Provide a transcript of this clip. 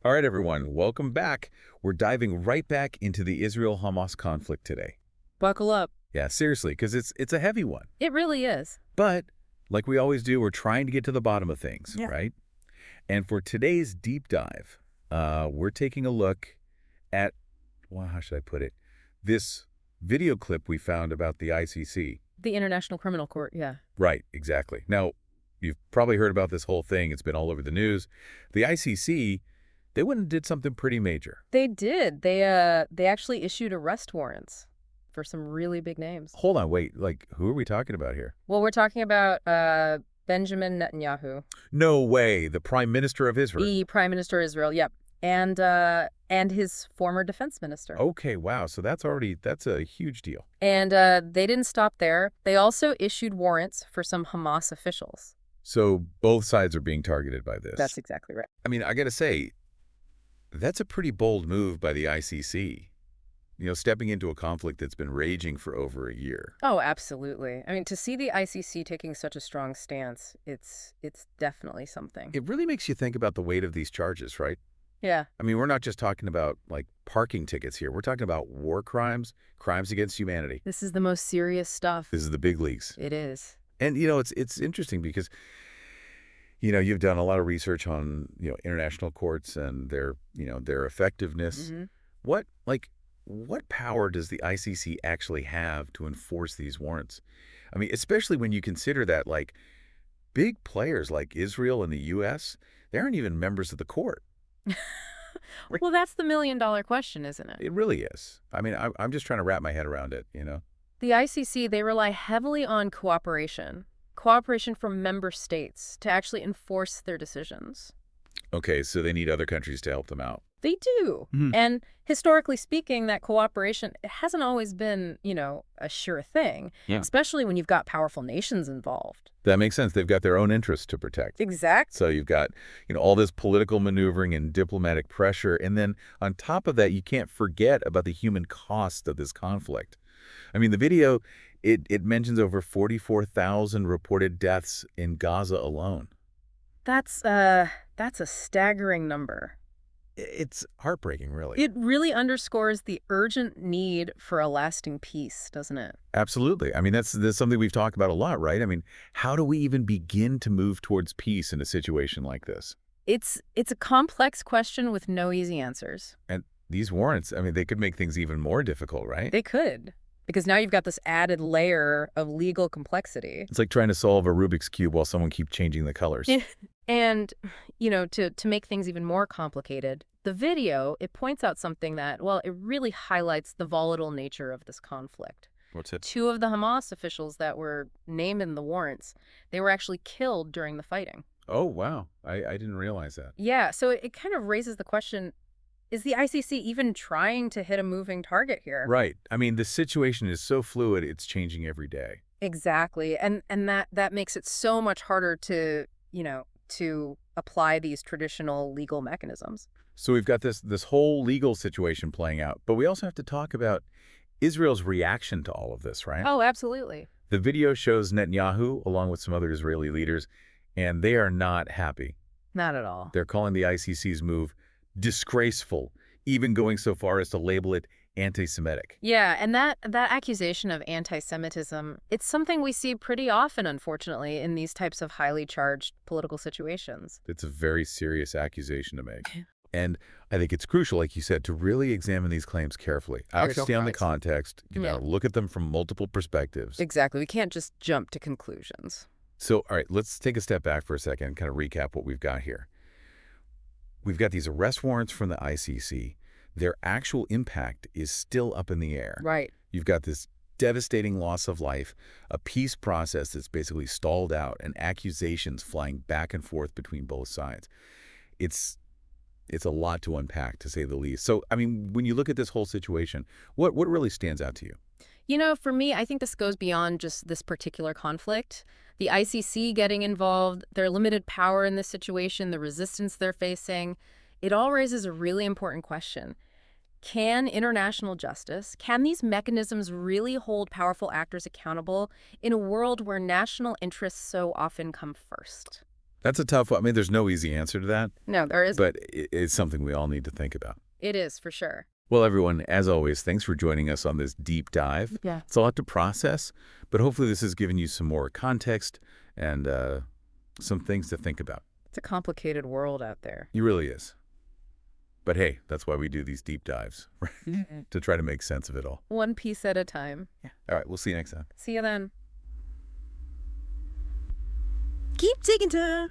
All right, everyone, welcome back. We're diving right back into the Israel-Hamas conflict today. Buckle up. Yeah, seriously, because it's a heavy one. It really is. But like we always do, we're trying to get to the bottom of things, Yeah. right? And for today's deep dive, we're taking a look at, well, how should I put it? This video clip we found about the ICC. The International Criminal Court, yeah. Right, exactly. Now, you've probably heard about this whole thing. It's been all over the news. The ICC, they went and did something pretty major. They did. They actually issued arrest warrants for some really big names. Hold on, wait. Like, who are we talking about here? Well, we're talking about Benjamin Netanyahu, No way. The Prime Minister of Israel. the Prime Minister of Israel, yep. And his former defense minister. Okay, wow. So that's a huge deal. And they didn't stop there. They also issued warrants for some Hamas officials. So both sides are being targeted by this. That's exactly right. I mean, I got to say, that's a pretty bold move by the ICC. Stepping into a conflict that's been raging for over a year. Oh, absolutely. I mean, to see the ICC taking such a strong stance, it's definitely something. It really makes you think about the weight of these charges, right? Yeah. I mean, we're not just talking about, like, parking tickets here. We're talking about war crimes, crimes against humanity. This is the most serious stuff. This is the big leagues. It is. And, it's interesting because, you've done a lot of research on, international courts and their effectiveness. Mm-hmm. What power does the ICC actually have to enforce these warrants? I mean, especially when you consider that, like, big players like Israel and the U.S., they aren't even members of the court. Well, that's the million-dollar question, isn't it? It really is. I mean, I'm just trying to wrap my head around it, The ICC, they rely heavily on cooperation from member states to actually enforce their decisions. Okay, so they need other countries to help them out. They do. Mhm. And historically speaking, that cooperation, it hasn't always been, a sure thing, Yeah. especially when you've got powerful nations involved. That makes sense. They've got their own interests to protect. Exactly. So you've got, all this political maneuvering and diplomatic pressure. And then on top of that, you can't forget about the human cost of this conflict. I mean, the video, it mentions over 44,000 reported deaths in Gaza alone. That's a staggering number. It's heartbreaking, really. It really underscores the urgent need for a lasting peace, doesn't it? Absolutely. I mean, that's something we've talked about a lot, right? I mean, how do we even begin to move towards peace in a situation like this? It's a complex question with no easy answers. And these warrants, I mean, they could make things even more difficult, right? They could, because now you've got this added layer of legal complexity. It's like trying to solve a Rubik's Cube while someone keeps changing the colors. And, to make things even more complicated, the video, it points out something that, well, it really highlights the volatile nature of this conflict. What's it? 2 of the Hamas officials that were named in the warrants, they were actually killed during the fighting. Oh, wow. I didn't realize that. Yeah, so it kind of raises the question, is the ICC even trying to hit a moving target here? Right. I mean, the situation is so fluid, it's changing every day. Exactly. And that makes it so much harder to, to apply these traditional legal mechanisms. So we've got this whole legal situation playing out, but we also have to talk about Israel's reaction to all of this, right? Oh, absolutely. The video shows Netanyahu along with some other Israeli leaders, and they are not happy. Not at all. They're calling the ICC's move disgraceful, even going so far as to label it anti-Semitic. Yeah, and that accusation of anti-Semitism, it's something we see pretty often, unfortunately, in these types of highly charged political situations. It's a very serious accusation to make. And I think it's crucial, like you said, to really examine these claims carefully. Understand the context, look at them from multiple perspectives. Exactly. We can't just jump to conclusions. So, all right, let's take a step back for a second and kind of recap what we've got here. We've got these arrest warrants from the ICC. Their actual impact is still up in the air. Right. You've got this devastating loss of life, a peace process that's basically stalled out, and accusations flying back and forth between both sides. It's a lot to unpack, to say the least. So, I mean, when you look at this whole situation, what really stands out to you? For me, I think this goes beyond just this particular conflict. The ICC getting involved, their limited power in this situation, the resistance they're facing, it all raises a really important question. Can international justice, can these mechanisms really hold powerful actors accountable in a world where national interests so often come first? That's a tough one. I mean, there's no easy answer to that, No, there is. but it's something we all need to think about. It is, for sure. Well, everyone, as always, thanks for joining us on this deep dive. Yeah. It's a lot to process, but hopefully this has given you some more context and some things to think about. It's a complicated world out there. It really is. But hey, that's why we do these deep dives, right? To try to make sense of it all. One piece at a time. Yeah. All right, we'll see you next time. See you then. Keep taking time.